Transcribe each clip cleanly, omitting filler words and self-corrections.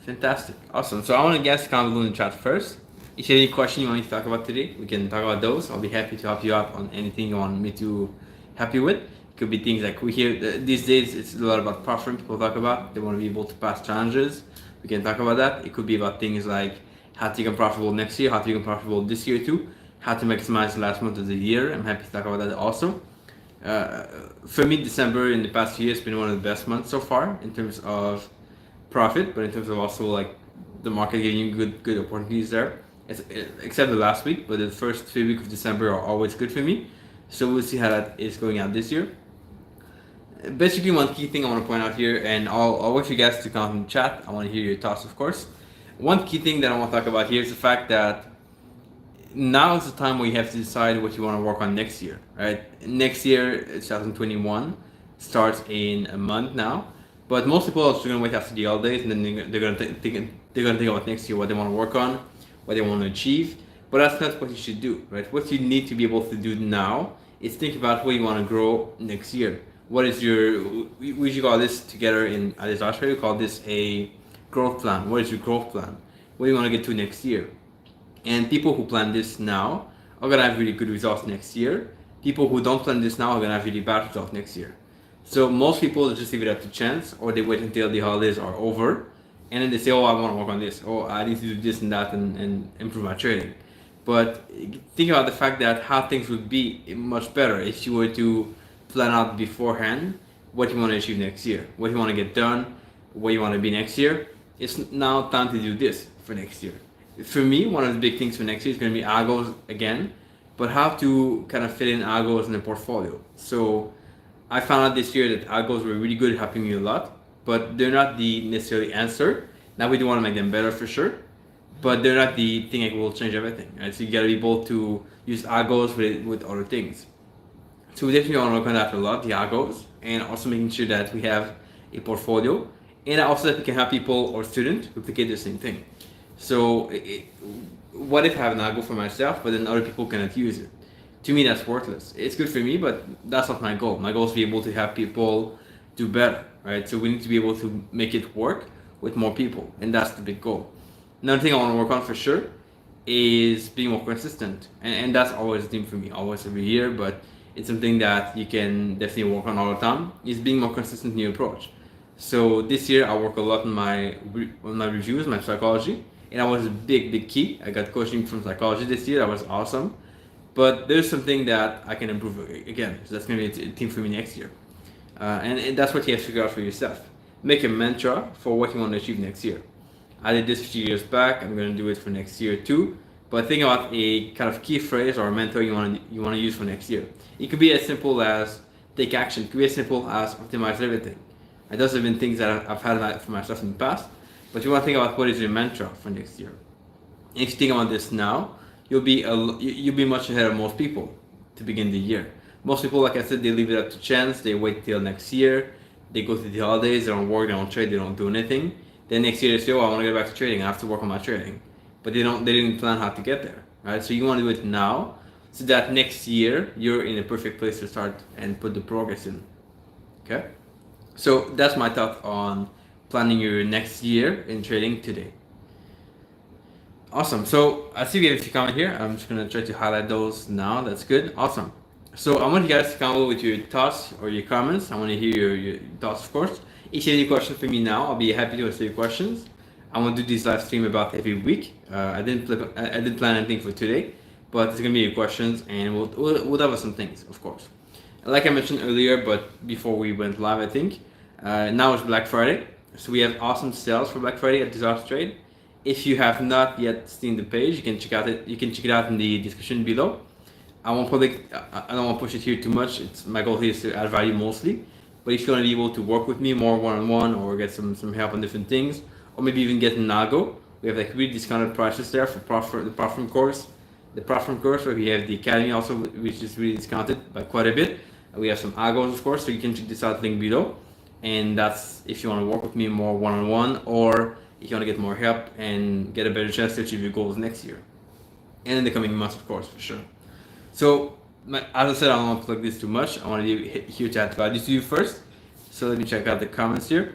Fantastic. Awesome. So I want to guess comment below in the chat first. If you have any question you want me to talk about today, we can talk about those. I'll be happy to help you out on anything you want me to help you with. It could be things like we hear these days, it's a lot about profit people talk about. They want to be able to pass challenges. We can talk about that. It could be about things like how to become profitable next year, how to become profitable this year too, how to maximize the last month of the year. I'm happy to talk about that also. For me, December in the past year has been one of the best months so far in terms of profit, but in terms of also like the market giving you good opportunities there. Except the last week, but the first 3 weeks of December are always good for me. So we'll see how that is going out this year. Basically, one key thing I want to point out here, and I'll wait for you guys to comment in the chat. I want to hear your thoughts, of course. One key thing that I want to talk about here is the fact that now is the time where you have to decide what you want to work on next year, right? Next year, 2021, starts in a month now. But most people are just going to wait after the holidays, and then they're going to think about next year, what they want to work on, what they want to achieve. But that's not what you should do, right? What you need to be able to do now is think about what you want to grow next year. What is your, we should call this together in this Australia, we call this a growth plan. What is your growth plan? What do you want to get to next year? And people who plan this now are going to have really good results next year. People who don't plan this now are going to have really bad results next year. So most people just leave it up to chance, or they wait until the holidays are over, and then they say, oh, I want to work on this, oh, I need to do this and that and improve my trading. But think about the fact that how things would be much better if you were to plan out beforehand what you want to achieve next year, what you want to get done, where you want to be next year. It's now time to do this for next year. For me, one of the big things for next year is going to be algos again, but how to kind of fit in algos in the portfolio. So I found out this year that algos were really good at helping me a lot, but they're not the necessarily answer. Now we do want to make them better for sure, but they're not the thing that will change everything, right? So you gotta be able to use algos with other things. So we definitely want to work on that a lot, the algos, and also making sure that we have a portfolio, and also that we can have people or students duplicate the same thing. So what if I have an algo for myself, but then other people cannot use it? To me, that's worthless. It's good for me, but that's not my goal. My goal is to be able to have people do better, right? So we need to be able to make it work with more people, and that's the big goal. Another thing I want to work on for sure is being more consistent, and that's always a theme for me, always every year, but it's something that you can definitely work on all the time, is being more consistent in your approach. So this year I work a lot on my reviews, my psychology, and that was a big key. I got coaching from psychology this year, that was awesome. But there's something that I can improve again. So that's going to be a theme for me next year. And that's what you have to figure out for yourself. Make a mantra for what you want to achieve next year. I did this a few years back. I'm going to do it for next year too. But think about a kind of key phrase or a mantra you want to use for next year. It could be as simple as take action. It could be as simple as optimize everything. And those have been things that I've had for myself in the past. But you want to think about what is your mantra for next year. And if you think about this now, you'll be much ahead of most people to begin the year. Most people, like I said, they leave it up to chance. They wait till next year. They go through the holidays. They don't work. They don't trade. They don't do anything. Then next year they say, "Oh, I want to get back to trading. I have to work on my trading," but they didn't plan how to get there, right? So you want to do it now, so that next year you're in a perfect place to start and put the progress in. Okay. So that's my thought on planning your next year in trading today. Awesome. So I see we have a few comments here. I'm just going to try to highlight those now. That's good. Awesome. So I want you guys to comment with your thoughts or your comments. I want to hear your thoughts, of course. If you have any questions for me now, I'll be happy to answer your questions. I want to do this live stream about every week. I didn't plan anything for today, but there's going to be your questions, and we'll have some things, of course. Like I mentioned earlier, but before we went live, I think, now it's Black Friday. So we have awesome sales for Black Friday at Disaster Trade. If you have not yet seen the page, you can check it out in the description below. I don't want to push it here too much. My goal here is to add value mostly. But if you want to be able to work with me more one-on-one, or get some help on different things, or maybe even get an algo, we have like really discounted prices there for the platform course. The platform course, where we have the academy also, which is really discounted by quite a bit. We have some algos, of course, so you can check this out, link below. And that's if you want to work with me more one-on-one, or if you want to get more help and get a better chance to achieve your goals next year and in the coming months, of course, for sure. So as I said, I don't want to plug this too much. I want to do here to add value to you first. So let me check out the comments here.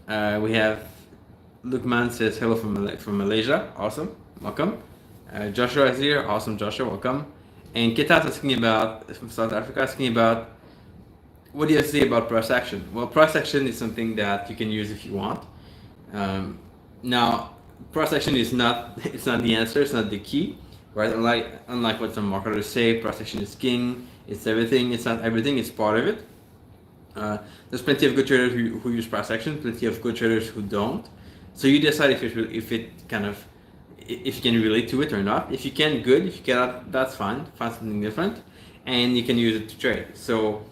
We have Lukman says hello from Malaysia. Awesome, welcome. Joshua is here. Awesome, Joshua, welcome. And Kitat asking about from South Africa, asking about what do you have to say about price action? Well, price action is something that you can use if you want. Now, price action is not it's not the answer. It's not the key, right? Unlike what some marketers say, price action is king. It's everything. It's not everything. It's part of it. There's plenty of good traders who use price action. Plenty of good traders who don't. So you decide if it kind of if you can relate to it or not. If you can, good. If you cannot, that's fine. Find something different, and you can use it to trade. So.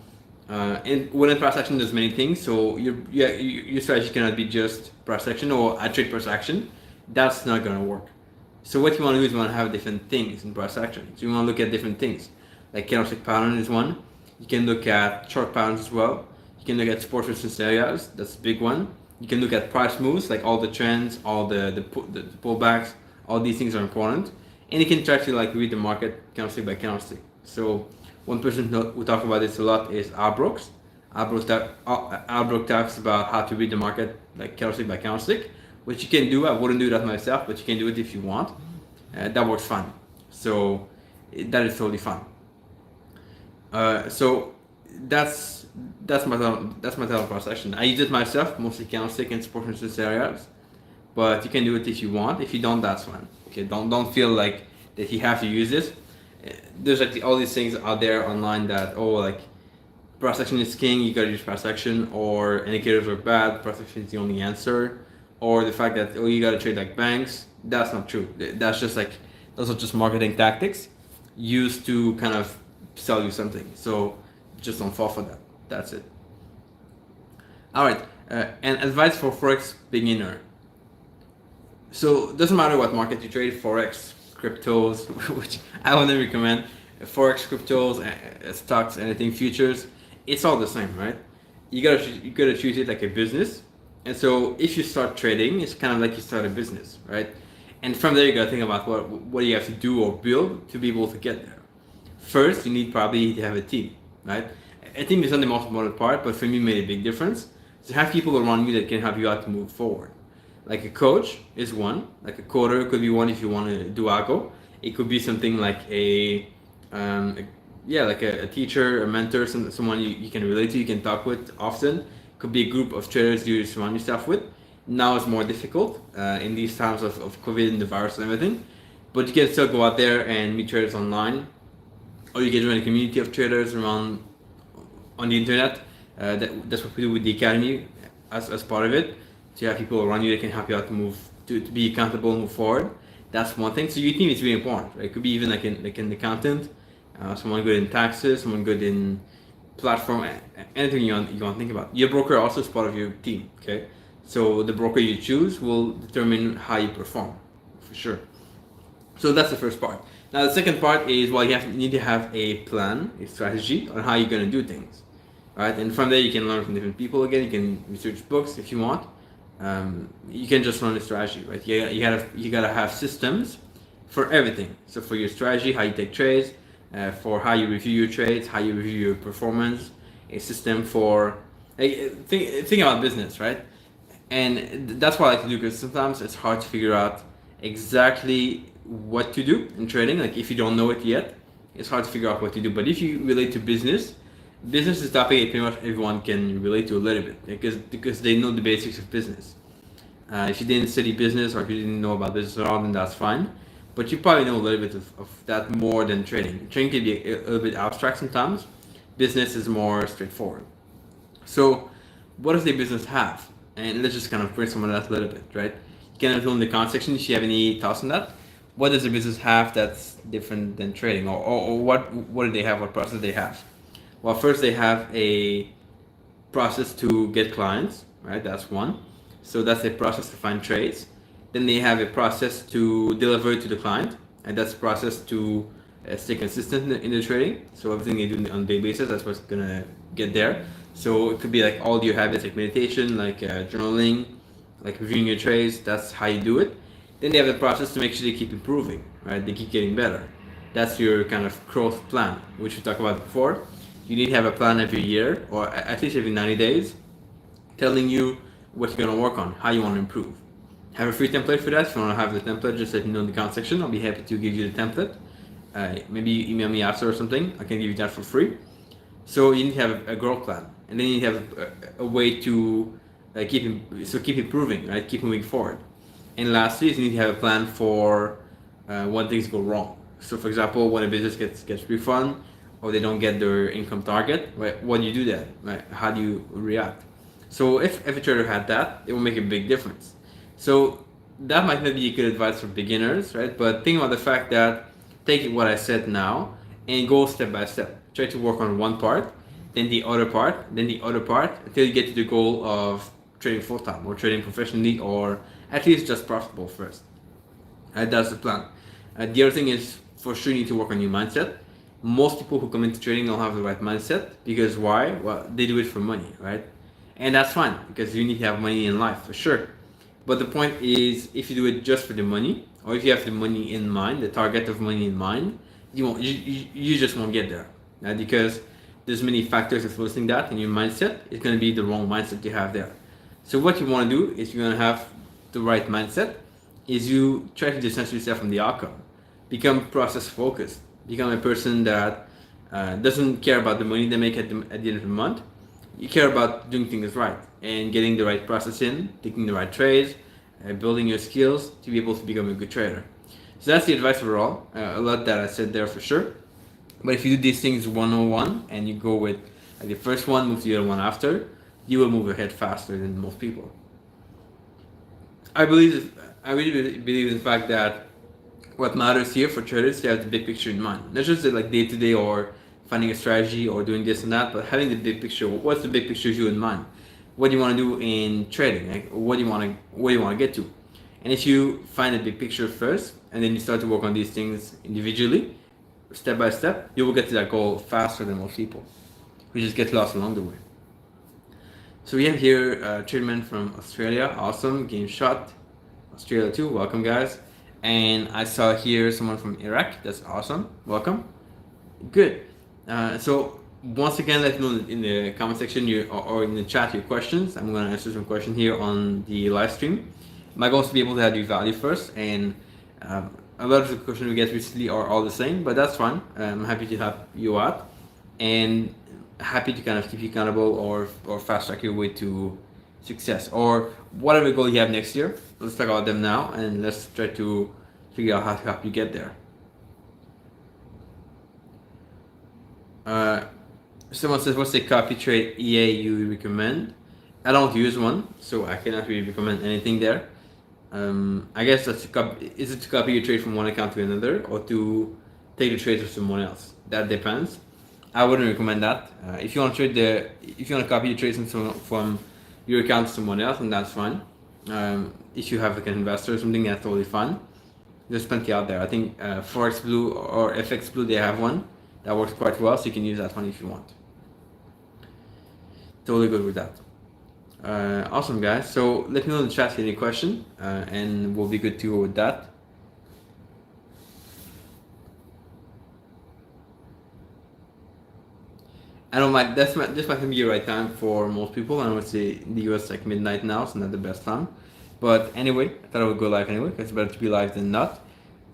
And within price action, there's many things. So your strategy cannot be just price action or I trade price action. That's not gonna work. So what you want to do is you want to have different things in price action. So you want to look at different things. Like candlestick pattern is one. You can look at chart patterns as well. You can look at support resistance areas. That's a big one. You can look at price moves, like all the trends, all the pullbacks. All these things are important. And you can try to like read the market candlestick by candlestick. So one person who talks about this a lot is Al Brooks. Al Brooks talks about how to read the market like candlestick by candlestick, which you can do. I wouldn't do that myself, but you can do it if you want. That works fine. So that is totally fine. So that's my title price action. I use it myself, mostly candlestick and support resistance areas, but you can do it if you want. If you don't, that's fine. Okay, don't feel like that you have to use this. There's like all these things out there online that like price action is king, you gotta use price action, or indicators are bad, price action is the only answer, or the fact that you gotta trade like banks. That's not true. That's just like those are just marketing tactics used to kind of sell you something. So just don't fall for that. That's it. All right, and advice for Forex beginner. So it doesn't matter what market you trade, Forex, cryptos, which I wouldn't recommend. Forex, cryptos, stocks, anything, futures, it's all the same, right? You gotta treat it like a business. And so if you start trading, it's kind of like you start a business, right? And from there you gotta think about what you have to do or build to be able to get there. First, you need probably to have a team, right? A team is not the most important part, but for me, it made a big difference. So have people around you that can help you out to move forward. Like a coach is one, like a coder could be one if you want to do algo. It could be something like a teacher, a mentor, someone you can relate to, you can talk with often. Could be a group of traders you surround yourself with. Now it's more difficult in these times of COVID and the virus and everything, but you can still go out there and meet traders online, or you can join a community of traders around on the internet. That's what we do with the academy as part of it. So you have people around you that can help you out to be accountable and move forward. That's one thing. So your team is really important, right? It could be even like an accountant, someone good in taxes, someone good in platform, anything you want to think about. Your broker also is part of your team, okay? So the broker you choose will determine how you perform, for sure. So that's the first part. Now the second part is, well, you need to have a plan, a strategy on how you're going to do things, right? And from there you can learn from different people again. You can research books if you want. You can just learn a strategy, right? You gotta have systems for everything. So for your strategy, how you take trades, for how you review your trades, how you review your performance, a system for think about business, right? And that's what I like to do, because sometimes it's hard to figure out exactly what to do in trading. Like if you don't know it yet, it's hard to figure out what to do. But if you relate to business is a topic pretty much everyone can relate to a little bit, because they know the basics of business. If you didn't study business, or if you didn't know about business at all, then that's fine. But you probably know a little bit of that more than trading. Trading can be a little bit abstract sometimes. Business is more straightforward. So what does the business have? And let's just kind of brainstorm on that a little bit, right? You can fill in the comment section if you have any thoughts on that. What does the business have that's different than trading? Or what do they have? What process do they have? Well, first they have a process to get clients, right? That's one. So that's a process to find trades. Then they have a process to deliver to the client, and that's a process to stay consistent in the trading. So everything they do on a daily basis, that's what's gonna get there. So it could be like all your habits, like meditation, like journaling, like reviewing your trades. That's how you do it. Then they have the process to make sure they keep improving, right? They keep getting better. That's your kind of growth plan, which we talked about before. You need to have a plan every year, or at least every 90 days, telling you what you're going to work on, how you want to improve. I have a free template for that. If you want to have the template, just let me know in the comment section. I'll be happy to give you the template. Maybe you email me after or something. I can give you that for free. So you need to have a growth plan, and then you need to have a way to keep improving, right? Keep moving forward. And lastly, you need to have a plan for when things go wrong. So, for example, when a business gets refund or they don't get their income target, right? What do you do then? Right? How do you react? So, if a trader had that, it will make a big difference. So that might not be good advice for beginners, right? But think about the fact that take what I said now and go step by step. Try to work on one part, then the other part, then the other part, until you get to the goal of trading full time or trading professionally, or at least just profitable first. That's the plan. The other thing is, for sure, you need to work on your mindset. Most people who come into trading don't have the right mindset, because why? Well, they do it for money, right? And that's fine, because you need to have money in life for sure. But the point is, if you do it just for the money, or if you have the money in mind, the target of money in mind, you just won't get there, right? Because there's many factors influencing that, and your mindset is going to be the wrong mindset you have there. So what you want to do is, you want to have the right mindset, is you try to distance yourself from the outcome, become process focused, become a person that doesn't care about the money they make at the end of the month. You care about doing things right and getting the right process in, taking the right trades, building your skills to be able to become a good trader. So that's the advice overall. A lot that I said there for sure. But if you do these things 101 and you go with the first one, move to the other one after, you will move ahead faster than most people. I really believe in the fact that what matters here for traders is to have the big picture in mind. Not just like day to day or finding a strategy or doing this and that, but having the big picture. What's the big picture you in mind? What do you want to do in trading? Like, what do you want to get to? And if you find a big picture first, and then you start to work on these things individually, step by step, you will get to that goal faster than most people, who just get lost along the way. So we have here Traderman from Australia. Awesome. Game shot. Australia too. Welcome, guys. And I saw here someone from Iraq. That's awesome. Welcome. Good. So once again, let me know in the comment section or in the chat your questions. I'm going to answer some questions here on the live stream. My goal is to be able to add you value first, and a lot of the questions we get recently are all the same, but that's fine. I'm happy to help you out and happy to kind of keep you accountable or fast track your way to success or whatever goal you have next year. Let's talk about them now, and let's try to figure out how to help you get there. Someone says, what's the copy trade EA you recommend? I don't use one, so I cannot really recommend anything there. I guess is it to copy your trade from one account to another, or to take the trade of someone else? That depends. I wouldn't recommend that. If you want to copy your trades from your account to someone else, then that's fine. If you have like an investor or something, that's totally fine. There's plenty out there. I think Forex Blue or FX Blue, they have one that works quite well, so you can use that one if you want. Totally good with that. Awesome, guys. So let me know in the chat if you have any question, and we'll be good to go with that. I don't mind. This might be the right time for most people. I know it's in the US like midnight now, so not the best time. But anyway, I thought I would go live anyway, because it's better to be live than not.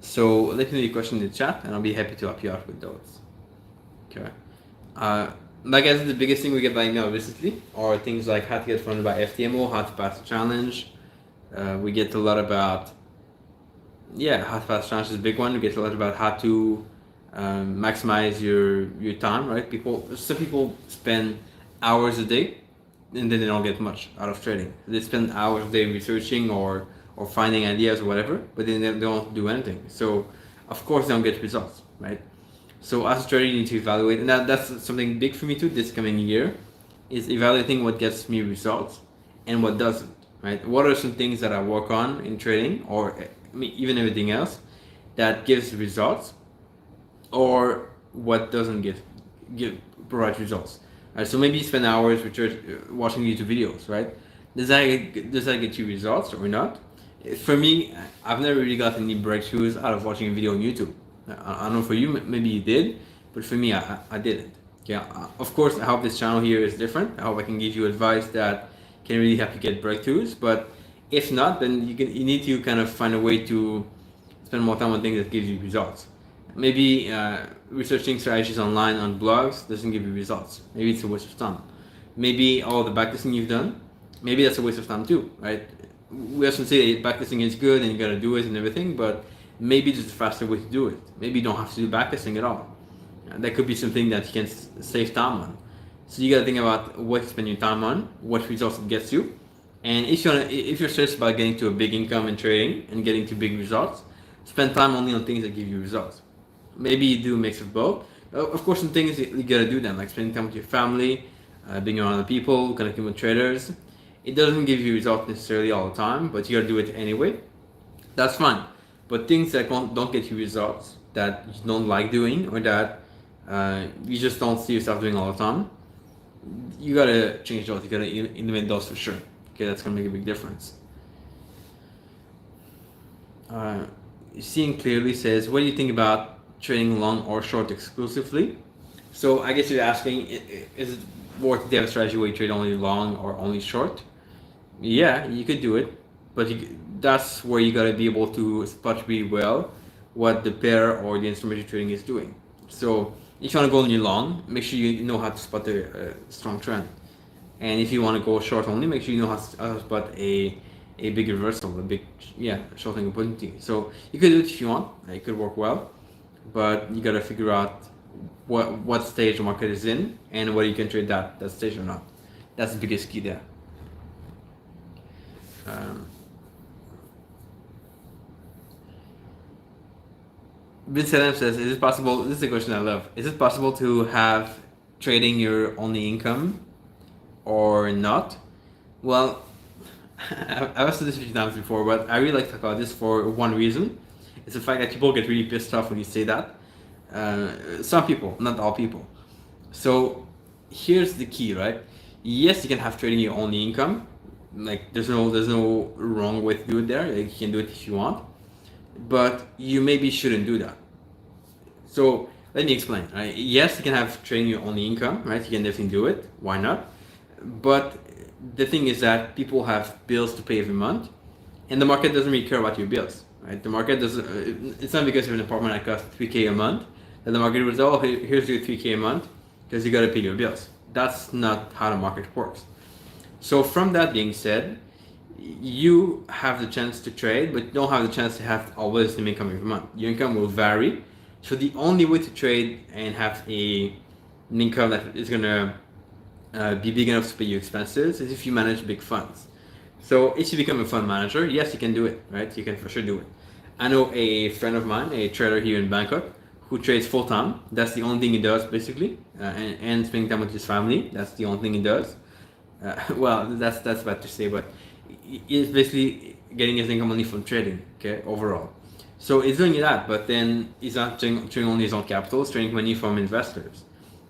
So let me know your question in the chat, and I'll be happy to help you out with those. Okay. Like I said, the biggest thing we get by email recently are things like how to get funded by FTMO, how to pass the challenge. We get a lot about, how to pass the challenge is a big one. We get a lot about how to maximize your time, right? Some people spend hours a day and then they don't get much out of trading. They spend hours a day researching or finding ideas or whatever, but then they don't do anything. So of course they don't get results, right? So as a trader, you need to evaluate, and that's something big for me too this coming year, is evaluating what gets me results and what doesn't, right? What are some things that I work on in trading, or even everything else, that gives results, or what doesn't provide results. Right? So maybe you spend hours watching YouTube videos, right? Does that get you results or not? For me, I've never really got any breakthroughs out of watching a video on YouTube. I don't know for you, maybe you did, but for me, I didn't. Yeah, of course, I hope this channel here is different. I hope I can give you advice that can really help you get breakthroughs. But If not, then you need to kind of find a way to spend more time on things that gives you results. Maybe researching strategies online on blogs doesn't give you results. Maybe it's a waste of time. Maybe all the backtesting you've done, maybe that's a waste of time too, right? We often say backtesting is good and you gotta do it and everything, but maybe there's a faster way to do it. Maybe you don't have to do backtesting at all. That could be something that you can save time on. So you gotta think about what you spend your time on, what results it gets you, and if you're serious about getting to a big income in trading and getting to big results, spend time only on things that give you results. Maybe you do a mix of both. Of course, some things you gotta do them, like spending time with your family, being around other people, connecting with traders. It doesn't give you results necessarily all the time, but you gotta do it anyway. That's fine. But things that don't get you results, that you don't like doing, or that you just don't see yourself doing all the time, you gotta change those. You gotta eliminate those for sure. Okay, that's gonna make a big difference. Seeing clearly says, what do you think about trading long or short exclusively? So I guess you're asking, is it worth to have a strategy where you trade only long or only short? Yeah, you could do it, but that's where you gotta be able to spot really well what the pair or the instrument you're trading is doing. So if you want to go only long, make sure you know how to spot a strong trend. And if you want to go short only, make sure you know how to spot a big reversal, a big shorting opportunity. So you could do it if you want. It could work well, but you gotta figure out what stage the market is in and whether you can trade that stage or not. That's the biggest key there. Vince Adam says, is it possible, this is a question I love, is it possible to have trading your only income or not? Well, I've asked this a few times before, but I really like to talk about this for one reason. It's the fact that people get really pissed off when you say that. Some people, not all people. So here's the key, right? Yes, you can have trading your only income. Like there's no wrong way to do it there. Like, you can do it if you want, but you maybe shouldn't do that. So let me explain. Right? Yes, you can have trading your only income, right? You can definitely do it. Why not? But the thing is that people have bills to pay every month, and the market doesn't really care about your bills, right? The market doesn't. It's not because you have an apartment that costs $3,000 a month that the market will say, oh, here's your $3,000 a month because you got to pay your bills. That's not how the market works. So from that being said, you have the chance to trade, but you don't have the chance to have always the income every month. Your income will vary. So the only way to trade and have an income that is gonna be big enough to pay your expenses is if you manage big funds. So if you become a fund manager, yes, you can do it, right? You can for sure do it. I know a friend of mine, a trader here in Bangkok, who trades full time. That's the only thing he does basically, and spending time with his family. That's the only thing he does. Well, that's bad to say, but he's basically getting his income only from trading, okay, overall. So he's doing that, but then he's not trading only his own capital, he's trading money from investors.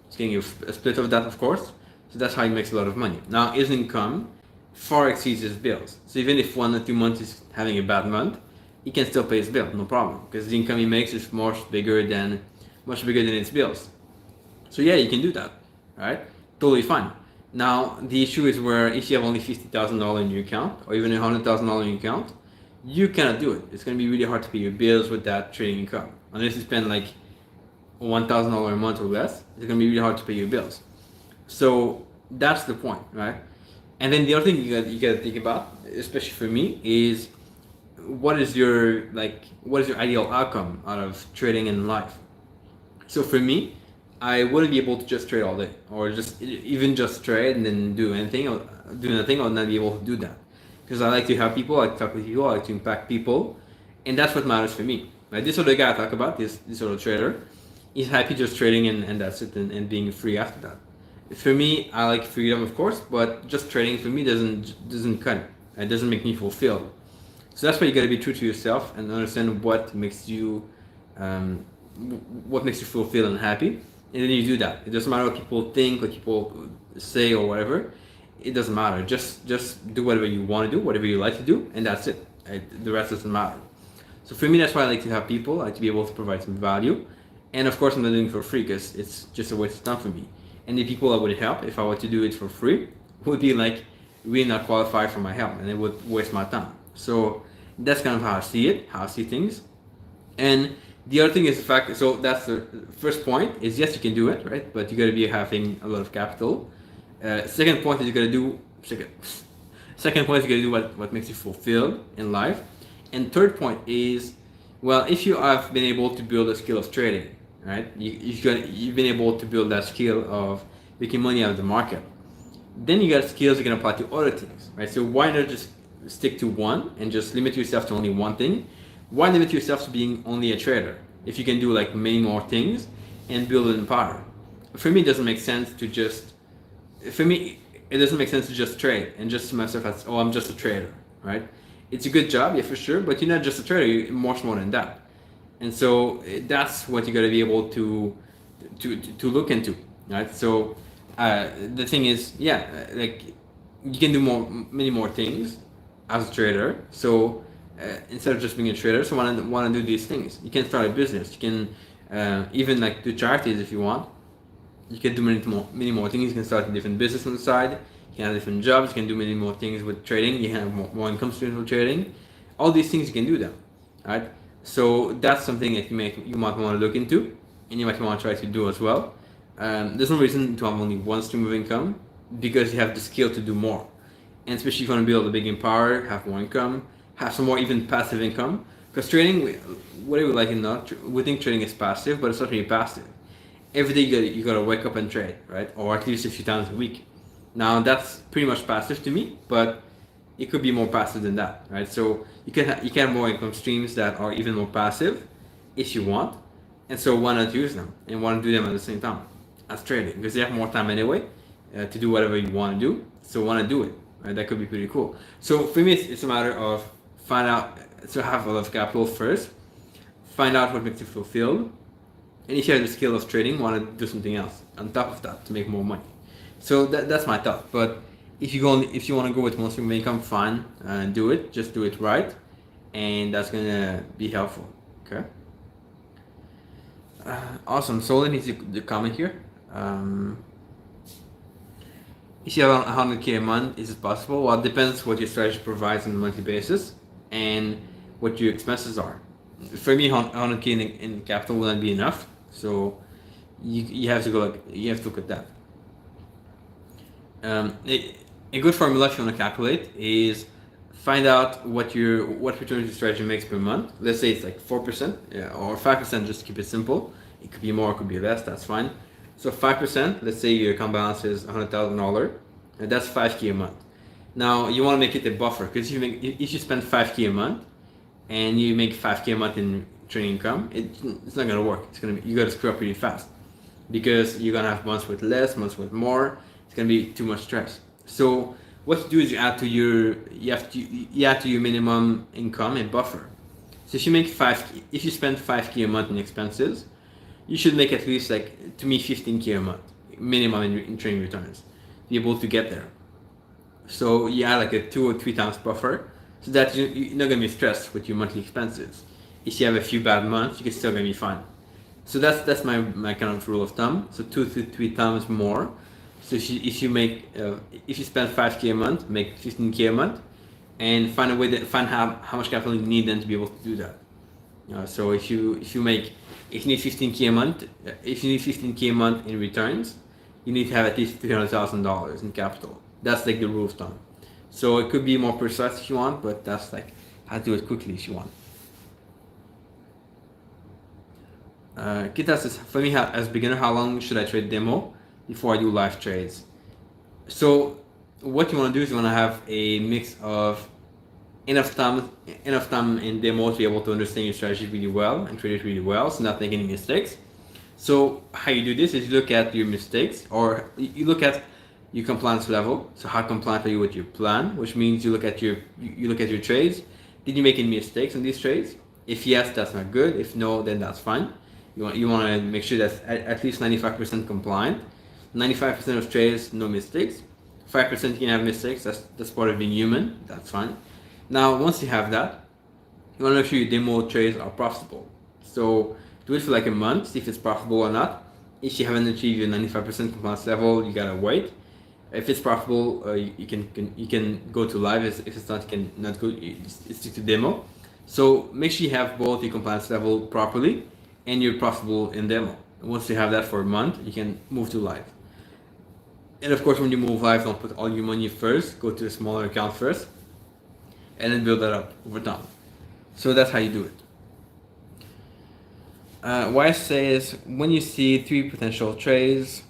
He's getting a split of that, of course, so that's how he makes a lot of money. Now, his income far exceeds his bills. So even if 1 or 2 months he's having a bad month, he can still pay his bill, no problem, because the income he makes is much bigger than his bills. So yeah, you can do that, right? Totally fine. Now, the issue is where if you have only $50,000 in your account, or even $100,000 in your account, you cannot do it. It's going to be really hard to pay your bills with that trading income. Unless you spend like $1,000 a month or less, it's going to be really hard to pay your bills. So that's the point, right? And then the other thing you got to think about, especially for me, is what is your ideal outcome out of trading in life? So for me, I wouldn't be able to just trade all day, or just trade and then do anything or do nothing. I would not be able to do that because I like to help people, I like to talk with people, I like to impact people, and that's what matters for me. Right? This other guy I talk about, this other trader, he's happy just trading and that's it, and being free after that. For me, I like freedom, of course, but just trading for me doesn't cut it. It doesn't make me fulfilled. So that's why you got to be true to yourself and understand what makes you fulfilled and happy. And then you do that. It doesn't matter what people think, what people say, or whatever. It doesn't matter. Just do whatever you want to do, whatever you like to do, and that's it. The rest doesn't matter. So for me, that's why I like to have people. I like to be able to provide some value. And of course, I'm not doing it for free because it's just a waste of time for me. And the people that would help if I were to do it for free would be like really not qualify for my help, and it would waste my time. So that's kind of how I see it, how I see things. And the other thing is the fact, so that's the first point is yes, you can do it, right? But you got to be having a lot of capital. Second point is you got to do, second point is you got to do what makes you fulfilled in life. And third point is, well, if you have been able to build a skill of trading, right? You've been able to build that skill of making money out of the market. Then you got skills you can apply to other things, right? So why not just stick to one and just limit yourself to only one thing? Why limit yourself to being only a trader if you can do like many more things and build an empire? For me, it doesn't make sense to just, it doesn't make sense to just trade and just see myself as, oh, I'm just a trader, right? It's a good job, yeah, for sure, but you're not just a trader, you're much more than that. And so that's what you got to be able to look into, right? So the thing is, yeah, like you can do many more things as a trader. So instead of just being a trader, so want to do these things. You can start a business. You can even like do charities if you want. You can do many more things. You can start a different business on the side. You can have different jobs. You can do many more things with trading. You can have more income streams with trading. All these things you can do them, right? So that's something that you might want to look into, and you might want to try to do as well. There's no reason to have only one stream of income because you have the skill to do more. And especially if you want to build a big empire, have more income, have some more even passive income. Because trading, whether we like it or not, we think trading is passive, but it's not really passive. Every day you gotta wake up and trade, right? Or at least a few times a week. Now that's pretty much passive to me, but it could be more passive than that, right? So you can have more income streams that are even more passive if you want. And so why not use them and want to do them at the same time as trading? Because you have more time anyway to do whatever you want to do. So want to do it, right? That could be pretty cool. So for me, it's a matter of have a lot of capital first, find out what makes you fulfilled, and if you have the skill of trading, want to do something else on top of that to make more money. So that's my thought. But if you want to go with one stream of income, fine, do it. Just do it right, and that's gonna be helpful. Okay. Awesome. So let me see the comment here. If you have 100K a month, is it possible? Well, it depends what your strategy provides on a monthly basis and what your expenses are. For me, 100K in capital will not be enough. So you have to look at that. A good formula if you want to calculate is find out what return your strategy makes per month. Let's say it's like 4%, or 5%, just to keep it simple. It could be more, it could be less, that's fine. So 5%, let's say your account balance is $100,000, and that's 5K a month. Now you want to make it a buffer, because if you spend 5K a month and you make 5K a month in trading income, it's not gonna work. You gotta screw up really fast, because you're gonna have months with less, months with more. It's gonna be too much stress. So what you do is you add to your minimum income a buffer. So if you spend 5K a month in expenses, you should make at least, like, to me, 15K a month minimum in trading returns to be able to get there. So you add like a 2 or 3 times buffer, so that you're not gonna be stressed with your monthly expenses. If you have a few bad months, you can still gonna be fine. So that's my kind of rule of thumb. So 2 to 3 times more. So if you spend 5K a month, make 15K a month, and find how much capital you need then to be able to do that. So if you need 15K a month, if you need 15K a month in returns, you need to have at least $300,000 in capital. That's like the rule of thumb. So it could be more precise if you want, but that's like how to do it quickly if you want. Kita says, for me as a beginner, how long should I trade demo before I do live trades? So what you want to do is you want to have a mix of enough time in demo to be able to understand your strategy really well and trade it really well, so not making any mistakes. So how you do this is you look at your mistakes, or you look at your compliance level. So how compliant are you with your plan? Which means you look at your trades. Did you make any mistakes on these trades? If yes, that's not good. If no, then that's fine. You want to make sure that's at least 95% compliant. 95% of trades, no mistakes. 5% you can have mistakes. That's part of being human. That's fine. Now, once you have that, you want to make sure your demo trades are profitable. So do it for like a month, see if it's profitable or not. If you haven't achieved your 95% compliance level, you gotta wait. If it's profitable, you can go to live. If it's not, you can not go. You stick to demo. So make sure you have both your compliance level properly and you're profitable in demo. Once you have that for a month, you can move to live. And of course, when you move live, don't put all your money first. Go to a smaller account first, and then build that up over time. So that's how you do it. What I say is, when you see 3 potential trades,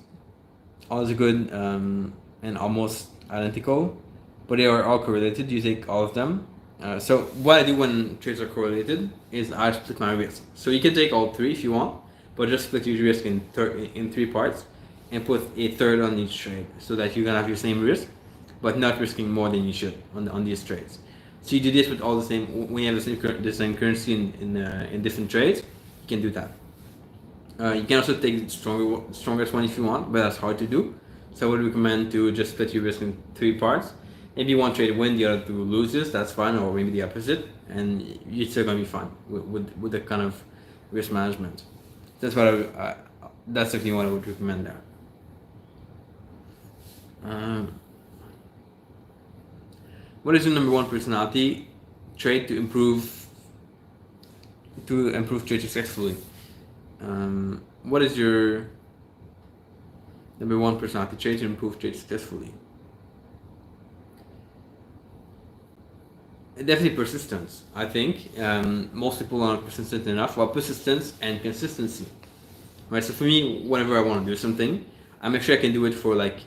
all is good and almost identical, but they are all correlated, you take all of them. So what I do when trades are correlated is I split my risk. So you can take all 3 if you want, but just split your risk in 3 parts and put a third on each trade, so that you're gonna have your same risk, but not risking more than you should on these trades. So you do this with all the same, when you have the same currency in different trades, you can do that. You can also take the strongest one if you want, but that's hard to do. So I would recommend to just split your risk in 3 parts. Maybe one trade win, the other 2 loses, that's fine, or maybe the opposite, and you're still gonna be fine with the kind of risk management. That's what that's definitely what I would recommend there. What is your number 1 personality trait to improve trade successfully? What is your number 1 personality trait to improve trade successfully? Definitely persistence. I think most people aren't persistent enough. Well, persistence and consistency, right? So for me, whenever I want to do something, I make sure I can do it for like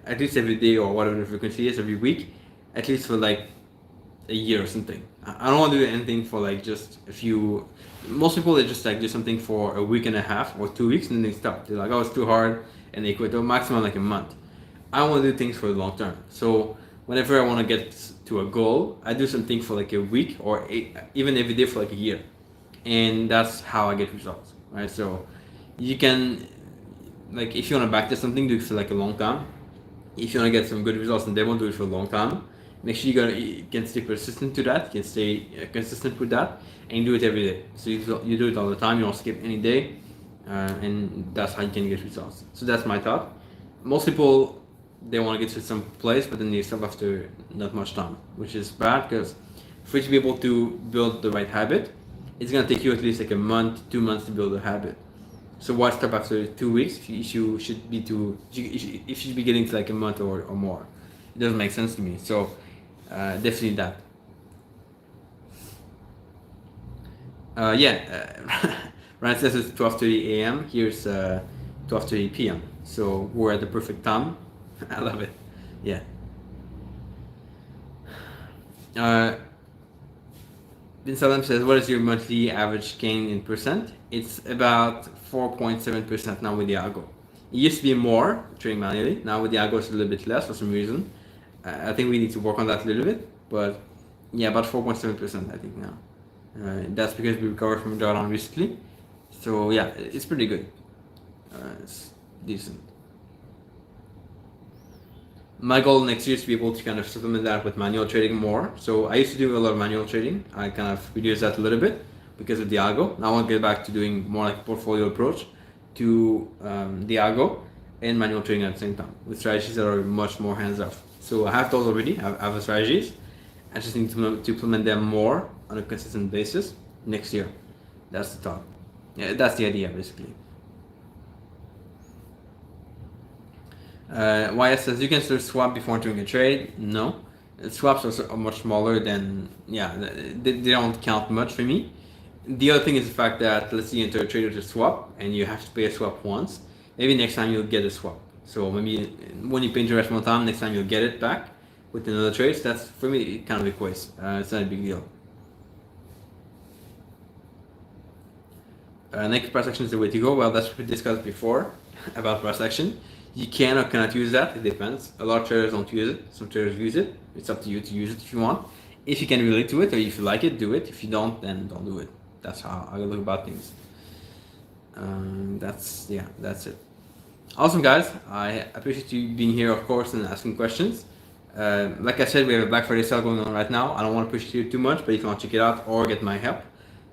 at least every day, or whatever the frequency is, every week, at least for like a year or something. I don't want to do anything for like just a few. Most people, they just like do something for a week and a half or 2 weeks, and then they stop. They're like, oh, it's too hard, and they quit. Or maximum like a month. I want to do things for the long term. So whenever I want to get to a goal, I do something for like a week, or even every day for like a year, and that's how I get results, right? So you can, like, if you want to backtest something, do it for like a long time. If you want to get some good results in demo, do it for a long time. Make sure you can stay persistent to that. You can stay consistent with that, and you do it every day. So you do it all the time. You don't skip any day, and that's how you can get results. So that's my thought. Most people, they want to get to some place, but then they stop after not much time, which is bad, because for you to be able to build the right habit, it's gonna take you at least like a month, 2 months to build a habit. So why stop after 2 weeks if you should be getting to like a month or more? It doesn't make sense to me. So definitely that. Ryan says it's 12:30 a.m. Here's 12:30 p.m. So we're at the perfect time. I love it. Yeah. Bin Salam says, what is your monthly average gain in percent? It's about 4.7% now with the algo. It used to be more trading manually. Now with the algo, it's a little bit less for some reason. I think we need to work on that a little bit, but yeah, about 4.7% I think now. That's because we recovered from drawdown recently. So yeah, it's pretty good. It's decent. My goal next year is to be able to kind of supplement that with manual trading more. So I used to do a lot of manual trading. I kind of reduced that a little bit because of the algo. Now I want to get back to doing more like a portfolio approach to the algo and manual trading at the same time, with strategies that are much more hands-off. So I have those already. I have the strategies. I just need to implement them more on a consistent basis next year. That's the thought. Yeah, that's the idea basically. YS says, you can still swap before entering a trade. No, swaps are much smaller than, yeah, they don't count much for me. The other thing is the fact that, let's say you enter a trade with a swap and you have to pay a swap once. Maybe next time you'll get a swap. So maybe when you pay interest one time, next time you'll get it back with another trade. So that's, for me, it kind of equates. It's not a big deal. Next price action is the way to go. Well, that's what we discussed before about price action. You can or cannot use that. It depends. A lot of traders don't use it. Some traders use it. It's up to you to use it if you want. If you can relate to it, or if you like it, do it. If you don't, then don't do it. That's how I look about things. That's it. Awesome, guys. I appreciate you being here, of course, and asking questions. Like I said, we have a Black Friday sale going on right now. I don't want to push it here too much, but if you want to check it out or get my help,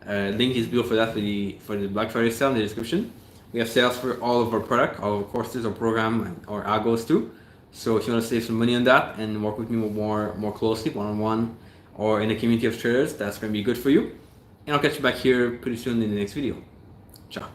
link is below for that for the Black Friday sale in the description. We have sales for all of our product, all of our courses, our program, or algos too. So if you want to save some money on that and work with me more closely, one-on-one, or in a community of traders, that's going to be good for you. And I'll catch you back here pretty soon in the next video. Ciao.